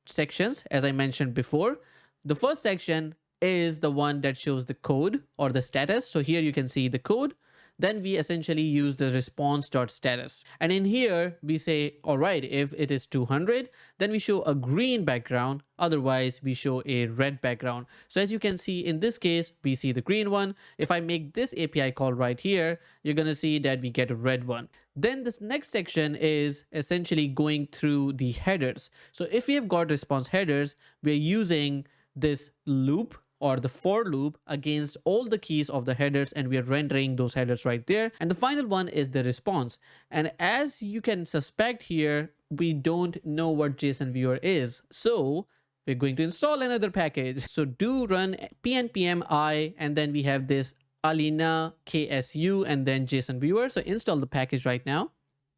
sections, as I mentioned before. The first section is the one that shows the code or the status. So here you can see the code. Then we essentially use the response.status. And in here, we say, all right, if it is 200, then we show a green background. Otherwise, we show a red background. So as you can see, in this case, we see the green one. If I make this API call right here, you're going to see that we get a red one. Then this next section is essentially going through the headers. So if we have got response headers, we're using this loop or the for loop against all the keys of the headers, and we are rendering those headers right there. And the final one is the response. And as you can suspect here, we don't know what JSON viewer is. So we're going to install another package. So do run pnpm I, and then we have this Alina KSU and then JSON viewer. So install the package right now.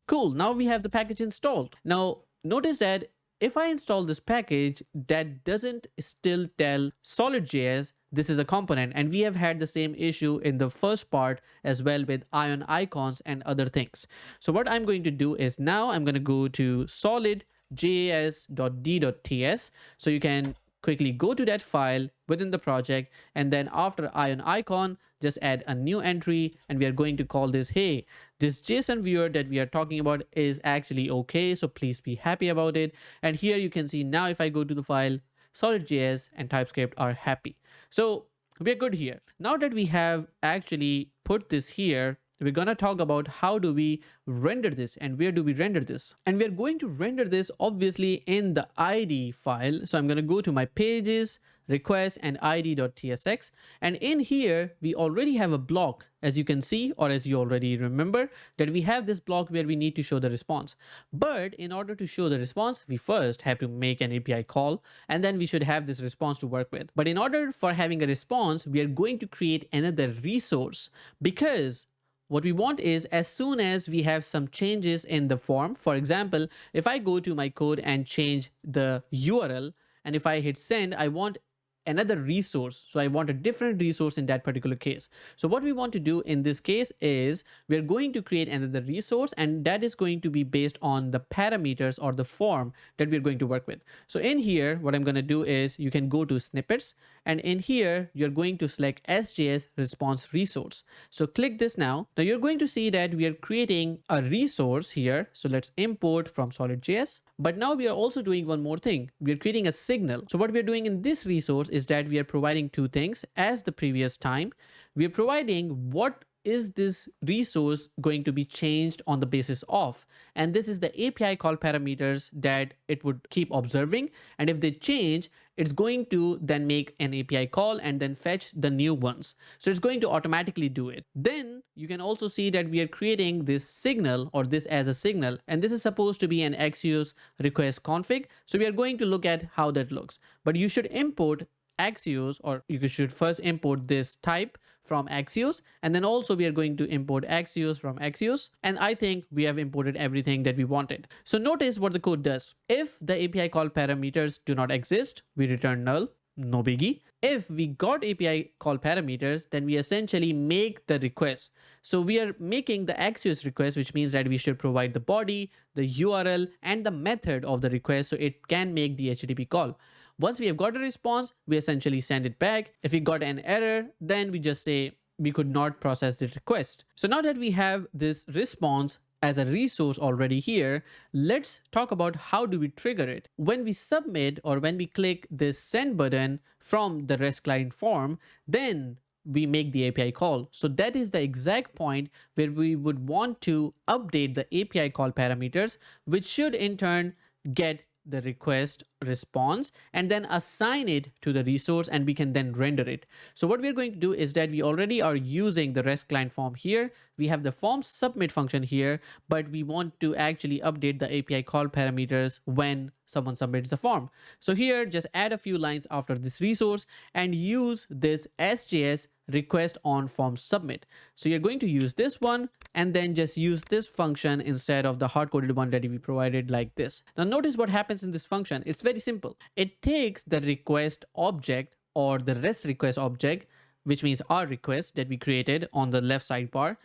Cool. Now we have the package installed. Now notice that if I install this package, that doesn't still tell SolidJS this is a component. And we have had the same issue in the first part as well with ion icons and other things. So what I'm going to do is now I'm going to go to solidjs.d.ts. So you can quickly go to that file within the project, and then after ion icon, just add a new entry, and we are going to call this, hey, this JSON viewer that we are talking about is actually okay, so please be happy about it. And here you can see now if I go to the file, SolidJS and TypeScript are happy. So we're good here. Now that we have actually put this here, we're going to talk about how do we render this and where do we render this. And we're going to render this obviously in the ID file. So I'm going to go to my pages, request, and id.tsx. And in here, we already have a block, as you can see, or as you already remember, that we have this block where we need to show the response. But in order to show the response, we first have to make an API call, and then we should have this response to work with. But in order for having a response, we are going to create another resource, because what we want is as soon as we have some changes in the form, for example, if I go to my code and change the URL, and if I hit send, I want another resource. So I want a different resource in that particular case. So what we want to do in this case is we're going to create another resource, and that is going to be based on the parameters or the form that we're going to work with. So in here, what I'm going to do is you can go to snippets, and in here, you're going to select SJS response resource. So click this now. Now you're going to see that we are creating a resource here. So let's import from SolidJS. But now we are also doing one more thing. We are creating a signal. So what we are doing in this resource is that we are providing two things as the previous time. We are providing what is this resource going to be changed on the basis of, and this is the API call parameters that it would keep observing, and if they change, it's going to then make an API call and then fetch the new ones. So it's going to automatically do it. Then you can also see that we are creating this signal, or this as a signal, and this is supposed to be an Axios request config. So we are going to look at how that looks, but you should import Axios, or you should first import this type from Axios, and then also we are going to import Axios from Axios, and I think we have imported everything that we wanted. So notice what the code does. If the API call parameters do not exist, we return null. No biggie. If we got API call parameters, then we essentially make the request. So we are making the Axios request, which means that we should provide the body, the URL, and the method of the request so it can make the HTTP call. Once we have got a response, we essentially send it back. If we got an error, then we just say we could not process the request. So now that we have this response as a resource already here, let's talk about how do we trigger it. When we submit or when we click this send button from the REST client form, then we make the API call. So that is the exact point where we would want to update the API call parameters, which should in turn get the request response and then assign it to the resource, and we can then render it. So what we're going to do is that we already are using the REST client form here. We have the form submit function here, but we want to actually update the API call parameters when someone submits the form. So here, just add a few lines after this resource and use this SJS request on form submit. So you're going to use this one and then just use this function instead of the hard-coded one that we provided like this. Now notice what happens in this function. It's very simple. It takes the request object or the REST request object, which means our request that we created on the left sidebar,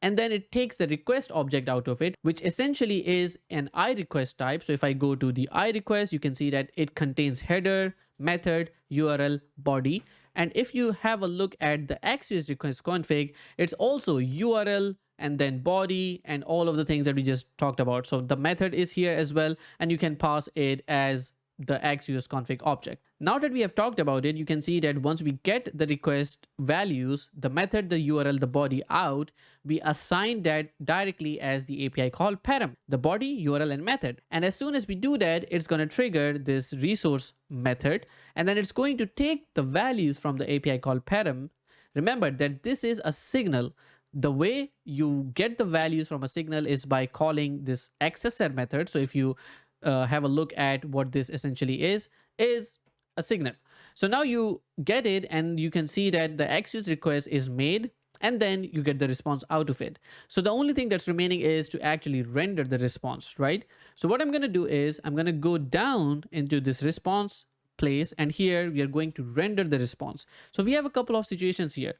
and then it takes the request object out of it, which essentially is an iRequest type. So if I go to the iRequest, you can see that it contains header, method, URL, body. And if you have a look at the Axios request config, it's also URL and then body and all of the things that we just talked about. So the method is here as well, and you can pass it as the Axios config object. Now that we have talked about it, you can see that once we get the request values, the method, the URL, the body out, we assign that directly as the API call param, the body, URL, and method. And as soon as we do that, it's going to trigger this resource method, and then it's going to take the values from the API call param. Remember that this is a signal. The way you get the values from a signal is by calling this accessor method. So if you have a look at what this essentially is a signal. So now you get it and you can see that the Axios request is made and then you get the response out of it. So the only thing that's remaining is to actually render the response, right? So what I'm going to do is I'm going to go down into this response place, and here we are going to render the response. So we have a couple of situations here.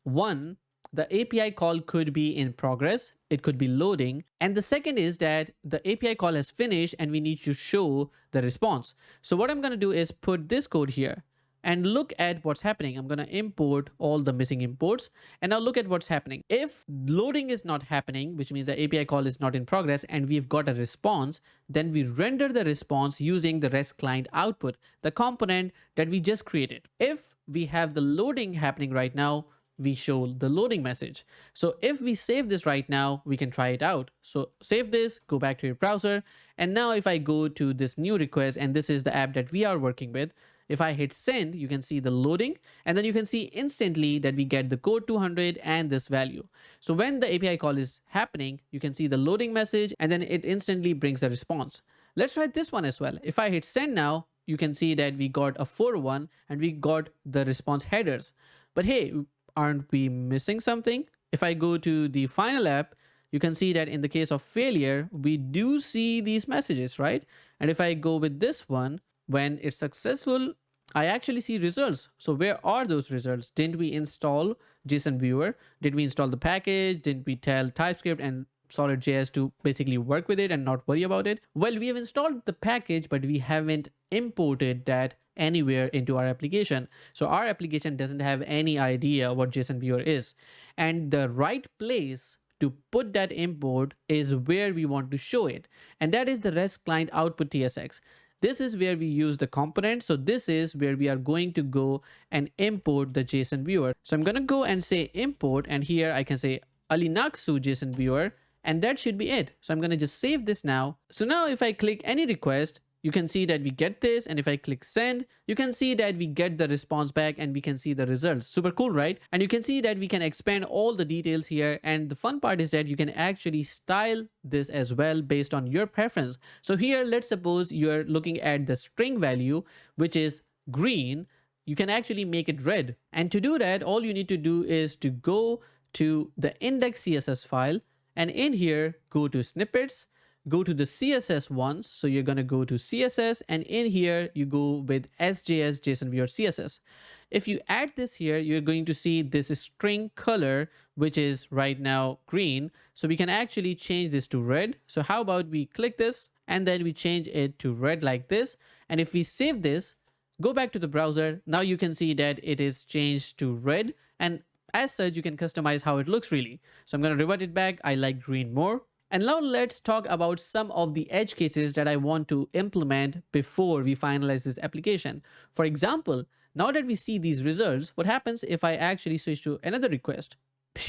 One, the API call could be in progress. It could be loading. And the second is that the API call has finished and we need to show the response. So what I'm going to do is put this code here and look at what's happening. I'm going to import all the missing imports and now look at what's happening. If loading is not happening, which means the API call is not in progress and we've got a response, then we render the response using the REST client output, the component that we just created. If we have the loading happening right now, we show the loading message. So if we save this right now, we can try it out. So save this, go back to your browser. And now if I go to this new request, and this is the app that we are working with, if I hit send, you can see the loading, and then you can see instantly that we get the code 200 and this value. So when the API call is happening, you can see the loading message, and then it instantly brings the response. Let's try this one as well. If I hit send now, you can see that we got a 4-1 and we got the response headers. But hey, aren't we missing something? If I go to the final app, you can see that in the case of failure, we do see these messages, right? And if I go with this one, when it's successful, I actually see results. So where are those results? Didn't we install JSON viewer? Did we install the package? Didn't we tell TypeScript and SolidJS to basically work with it and not worry about it? Well, we have installed the package, but we haven't imported that anywhere into our application. So our application doesn't have any idea what JSON viewer is. And the right place to put that import is where we want to show it. And that is the REST client output TSX. This is where we use the component. So this is where we are going to go and import the JSON viewer. So I'm going to go and say import, and here I can say Alinaksu JSON viewer, and that should be it. So I'm going to just save this now. So now if I click any request, you can see that we get this, and if I click send, you can see that we get the response back and we can see the results. Super cool, right? And you can see that we can expand all the details here, and the fun part is that you can actually style this as well based on your preference. So here, let's suppose you're looking at the string value, which is green, you can actually make it red. And to do that, all you need to do is to go to the index CSS file, and in here, go to snippets, go to the CSS ones. So you're going to go to CSS, and in here you go with SJS JSON viewer CSS. If you add this here, you're going to see this string color, which is right now green. So we can actually change this to red. So how about we click this and then we change it to red like this. And if we save this, go back to the browser, now you can see that it is changed to red, and as such you can customize how it looks really. So I'm going to revert it back. I like green more. And now let's talk about some of the edge cases that I want to implement before we finalize this application. For example, now that we see these results, what happens if I actually switch to another request?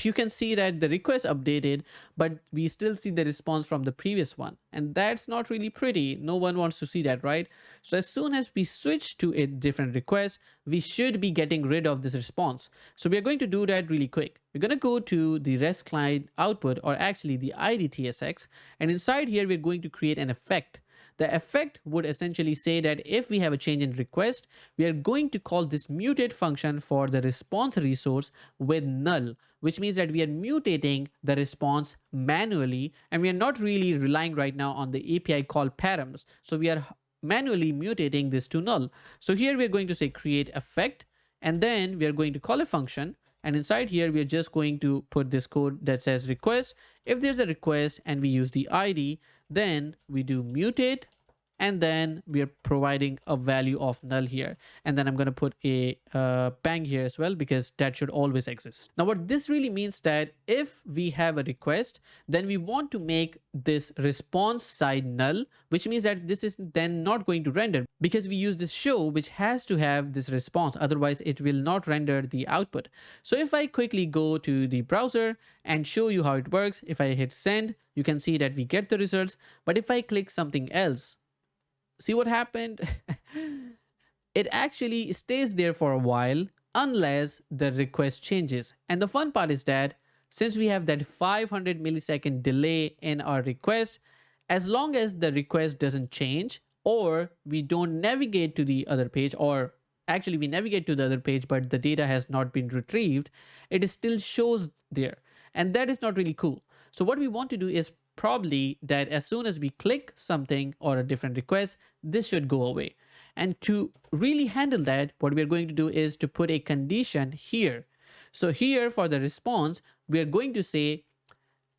You can see that the request updated, but we still see the response from the previous one. And that's not really pretty. No one wants to see that, right? So as soon as we switch to a different request, we should be getting rid of this response. So we are going to do that really quick. We're going to go to the REST client output, or actually the ID TSX. And inside here, we're going to create an effect. The effect would essentially say that if we have a change in request, we are going to call this mutate function for the response resource with null, which means that we are mutating the response manually, and we are not really relying right now on the API call params. So we are manually mutating this to null. So here we're going to say create effect, and then we are going to call a function. And inside here, we are just going to put this code that says request. If there's a request and we use the ID, then we do mutate, and then we are providing a value of null here. And then I'm going to put a bang here as well, because that should always exist. Now, what this really means that if we have a request, then we want to make this response side null, which means that this is then not going to render, because we use this show, which has to have this response. Otherwise, it will not render the output. So if I quickly go to the browser and show you how it works, if I hit send, you can see that we get the results. But if I click something else, see what happened? It actually stays there for a while unless the request changes. And the fun part is that since we have that 500 millisecond delay in our request, as long as the request doesn't change, or we don't navigate to the other page, or actually we navigate to the other page but the data has not been retrieved, it still shows there. And that is not really cool. So what we want to do is probably that as soon as we click something or a different request, this should go away. And to really handle that, what we're going to do is to put a condition here. So here for the response, we are going to say,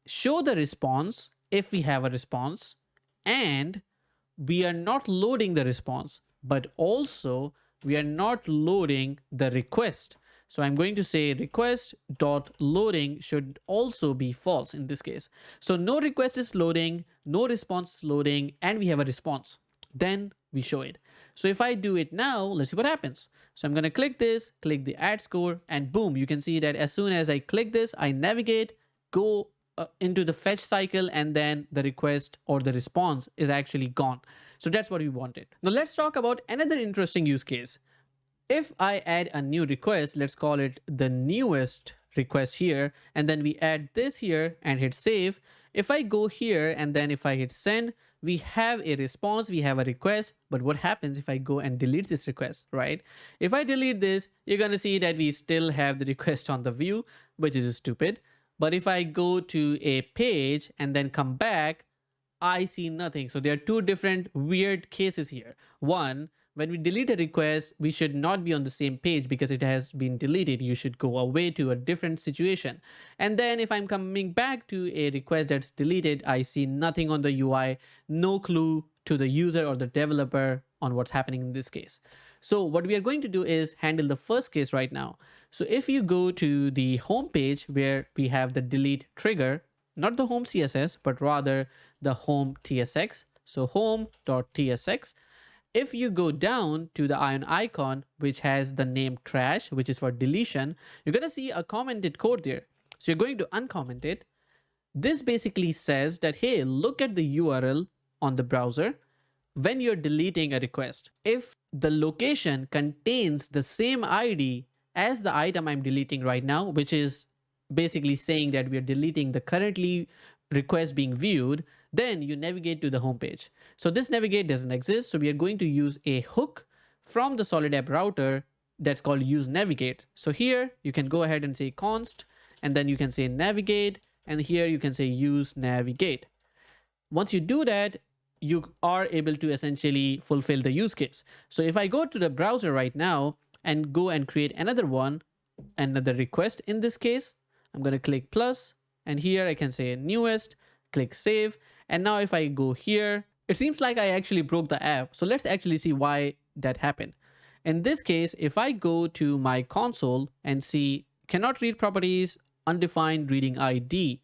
show the response if we have a response, and we are not loading the response, but also we are not loading the request. So I'm going to say request.loading should also be false in this case. So no request is loading, no response is loading, and we have a response. Then we show it. So if I do it now, let's see what happens. So I'm going to click this, click the add score, and boom, you can see that as soon as I click this, I navigate, go into the fetch cycle, and then the request or the response is actually gone. So that's what we wanted. Now let's talk about another interesting use case. If I add a new request, let's call it the newest request here, and then we add this here and hit save. If I go here and then if I hit send, we have a response, we have a request, but what happens if I go and delete this request, right? If I delete this, you're going to see that we still have the request on the view, which is stupid. But if I go to a page and then come back, I see nothing. So there are two different weird cases here. One, when we delete a request, we should not be on the same page because it has been deleted. You should go away to a different situation. And then if I'm coming back to a request that's deleted, I see nothing on the UI, no clue to the user or the developer on what's happening in this case. So what we are going to do is handle the first case right now. So if you go to the home page where we have the delete trigger, not the home CSS, but rather the home TSX. So home.tsx. If you go down to the ion icon, which has the name trash, which is for deletion, you're going to see a commented code there. So you're going to uncomment it. This basically says that, hey, look at the URL on the browser when you're deleting a request. If the location contains the same ID as the item I'm deleting right now, which is basically saying that we are deleting the currently request being viewed, then you navigate to the home page. So this navigate doesn't exist. So we are going to use a hook from the Solid App Router that's called use navigate. So here you can go ahead and say const, and then you can say navigate, and here you can say use navigate. Once you do that, you are able to essentially fulfill the use case. So if I go to the browser right now and go and create another one, another request in this case, I'm going to click plus, and here I can say newest, click save. And now if I go here, it seems like I actually broke the app. So let's actually see why that happened. In this case, if I go to my console and see cannot read properties, undefined reading ID.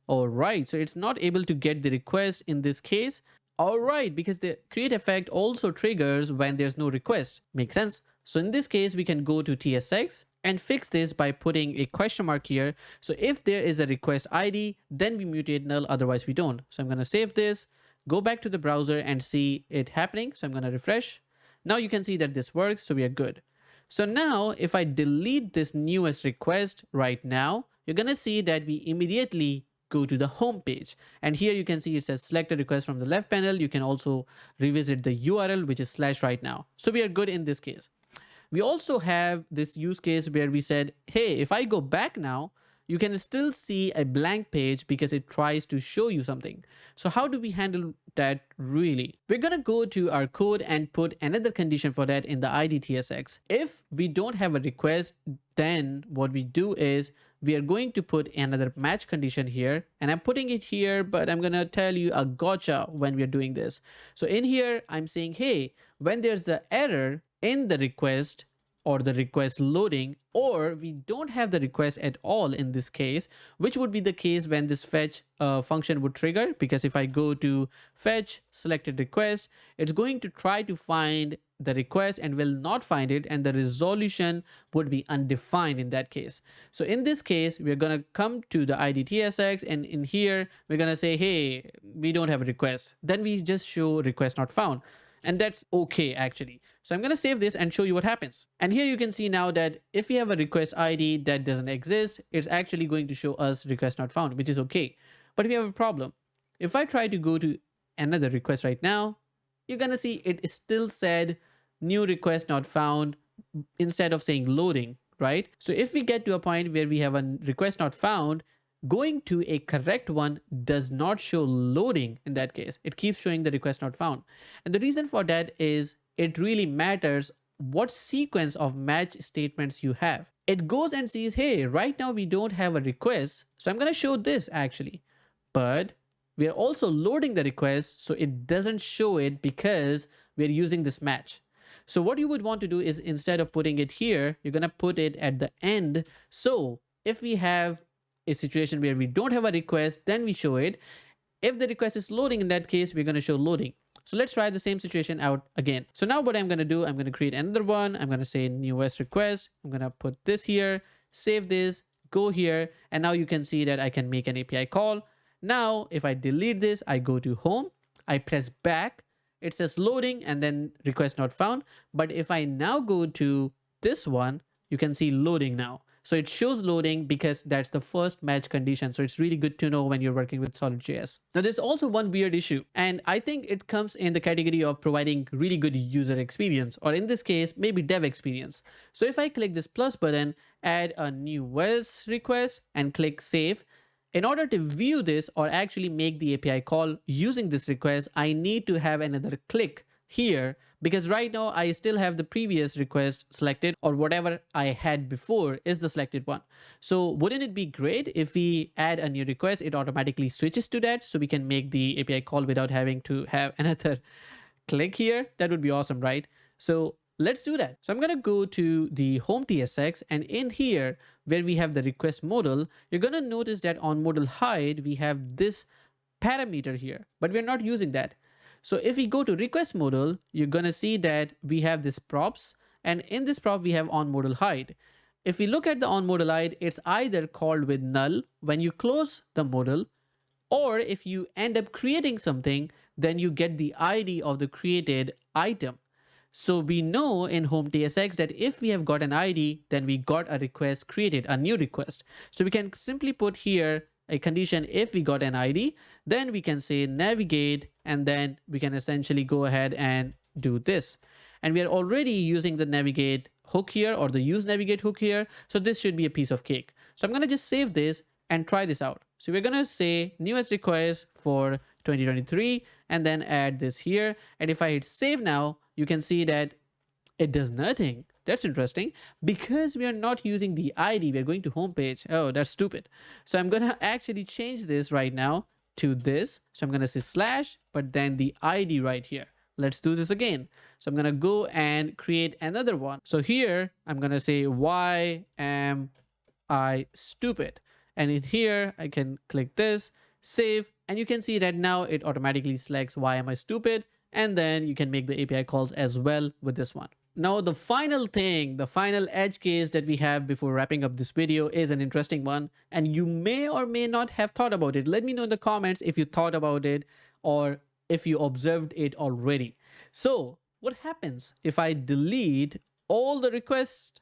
All right, so it's not able to get the request in this case. All right, because the create effect also triggers when there's no request. Makes sense. So in this case, we can go to TSX and fix this by putting a question mark here. So if there is a request ID, then we mutate null, otherwise we don't. So I'm going to save this, go back to the browser and see it happening. So I'm going to refresh. Now you can see that this works, so we are good. So now if I delete this newest request right now, you're going to see that we immediately go to the home page. And here you can see it says select a request from the left panel. You can also revisit the URL, which is slash right now. So we are good in this case. We also have this use case where we said, hey, if I go back now, you can still see a blank page because it tries to show you something. So how do we handle that really? We're going to go to our code and put another condition for that in the ID TSX. If we don't have a request, then what we do is we are going to put another match condition here, and I'm putting it here, but I'm going to tell you a gotcha when we're doing this. So in here, I'm saying, hey, when there's an error in the request, or the request loading, or we don't have the request at all in this case, which would be the case when this fetch function would trigger, because if I go to fetch selected request, it's going to try to find the request and will not find it, and the resolution would be undefined in that case. So in this case, we're going to come to the ID TSX, and in here, we're going to say, hey, we don't have a request. Then we just show request not found. And that's okay actually. So I'm going to save this and show you what happens. And here you can see now that if we have a request ID that doesn't exist, it's actually going to show us request not found, which is okay. But we have a problem. If I try to go to another request right now, you're going to see it still said new request not found instead of saying loading, right? So if we get to a point where we have a request not found, going to a correct one does not show loading in that case. It keeps showing the request not found. And the reason for that is it really matters what sequence of match statements you have. It goes and sees, hey, right now we don't have a request. So I'm going to show this actually. But we're also loading the request, so it doesn't show it because we're using this match. So what you would want to do is instead of putting it here, you're going to put it at the end. So if we have a situation where we don't have a request, then we show it. If the request is loading, in that case, we're going to show loading. So let's try the same situation out again. So now what I'm going to do, I'm going to create another one. I'm going to say newest request. I'm going to put this here, save this, go here. And now you can see that I can make an API call. Now, if I delete this, I go to home, I press back, it says loading and then request not found. But if I now go to this one, you can see loading now. So it shows loading because that's the first match condition. So it's really good to know when you're working with SolidJS. Now there's also one weird issue, and I think it comes in the category of providing really good user experience, or in this case, maybe dev experience. So if I click this plus button, add a new WES request and click save, in order to view this or actually make the API call using this request, I need to have another click here, because right now I still have the previous request selected, or whatever I had before is the selected one. So wouldn't it be great if we add a new request, it automatically switches to that, so we can make the API call without having to have another click here? That would be awesome, right? So let's do that. So I'm going to go to the home TSX, and in here where we have the request modal, you're going to notice that on modal hide, we have this parameter here, but we're not using that. So if we go to request modal, you're going to see that we have this props, and in this prop, we have on modal hide. If we look at the on modal hide, it's either called with null when you close the modal, or if you end up creating something, then you get the ID of the created item. So we know in home TSX that if we have got an ID, then we got a request created, a new request. So we can simply put here a condition if we got an ID, then we can say navigate, and then we can essentially go ahead and do this. And we are already using the navigate hook here or the use navigate hook here. So this should be a piece of cake. So I'm going to just save this and try this out. So we're going to say newest request for 2023 and then add this here. And if I hit save now, you can see that it does nothing. That's interesting. Because we are not using the ID, we're going to homepage. Oh, that's stupid. So I'm going to actually change this right now to this. So I'm going to say slash, but then the ID right here. Let's do this again. So I'm going to go and create another one. So here I'm going to say, why am I stupid? And in here, I can click this, save, and you can see that now it automatically selects why am I stupid? And then you can make the API calls as well with this one. Now, the final thing, the final edge case that we have before wrapping up this video is an interesting one, and you may or may not have thought about it. Let me know in the comments if you thought about it or if you observed it already. So what happens if I delete all the requests?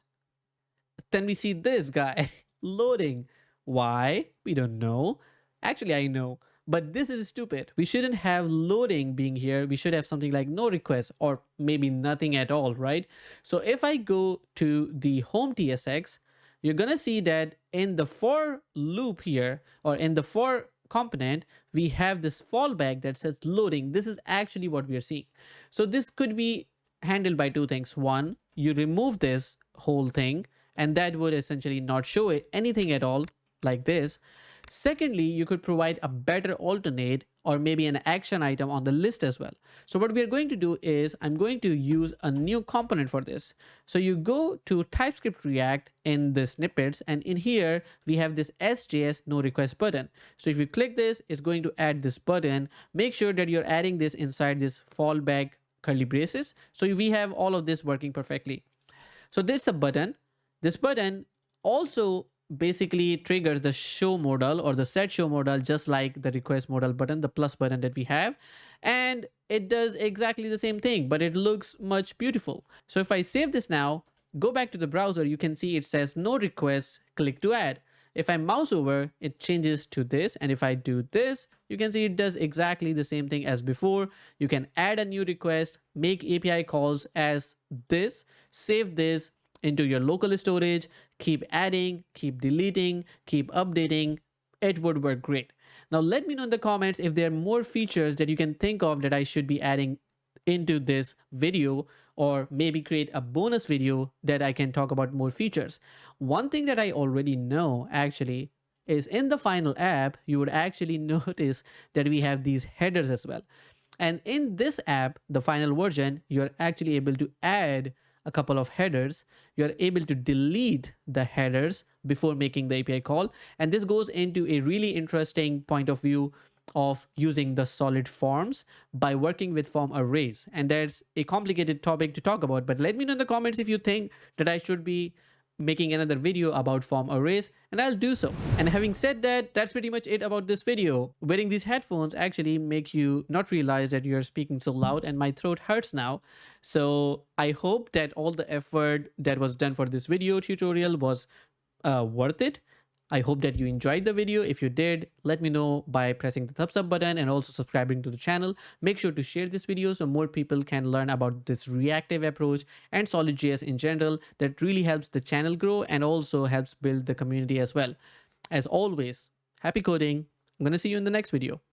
Then we see this guy loading. Why? We don't know. Actually, I know. But this is stupid. We shouldn't have loading being here. We should have something like no request or maybe nothing at all, right? So if I go to the home TSX, you're going to see that in the for loop here or in the for component, we have this fallback that says loading. This is actually what we are seeing. So this could be handled by two things. One, you remove this whole thing and that would essentially not show it anything at all like this. Secondly, you could provide a better alternate or maybe an action item on the list as well. So what we are going to do is I'm going to use a new component for this. So you go to TypeScript React in the snippets, and in here we have this SJS no request button. So if you click this, it's going to add this button. Make sure that you're adding this inside this fallback curly braces. So we have all of this working perfectly. So there's a button. This button also basically triggers the show modal or the set show modal, just like the request modal button, the plus button that we have. And it does exactly the same thing, but it looks much beautiful. So if I save this now, go back to the browser, you can see it says no requests, click to add. If I mouse over, it changes to this. And if I do this, you can see it does exactly the same thing as before. You can add a new request, make API calls as this, save this into your local storage, keep adding, keep deleting, keep updating. It would work great. Now, let me know in the comments if there are more features that you can think of that I should be adding into this video, or maybe create a bonus video that I can talk about more features. One thing that I already know actually is in the final app, you would actually notice that we have these headers as well. And in this app, the final version, you're actually able to add a couple of headers. You're able to delete the headers before making the API call. And this goes into a really interesting point of view of using the solid forms by working with form arrays. And that's a complicated topic to talk about, but let me know in the comments if you think that I should be making another video about form arrays, and I'll do so. And having said that, that's pretty much it about this video. Wearing these headphones actually make you not realize that you're speaking so loud, and my throat hurts now. So I hope that all the effort that was done for this video tutorial was worth it. I hope that you enjoyed the video. If you did, let me know by pressing the thumbs up button and also subscribing to the channel. Make sure to share this video so more people can learn about this reactive approach and SolidJS in general. That really helps the channel grow and also helps build the community as well. As always, happy coding. I'm going to see you in the next video.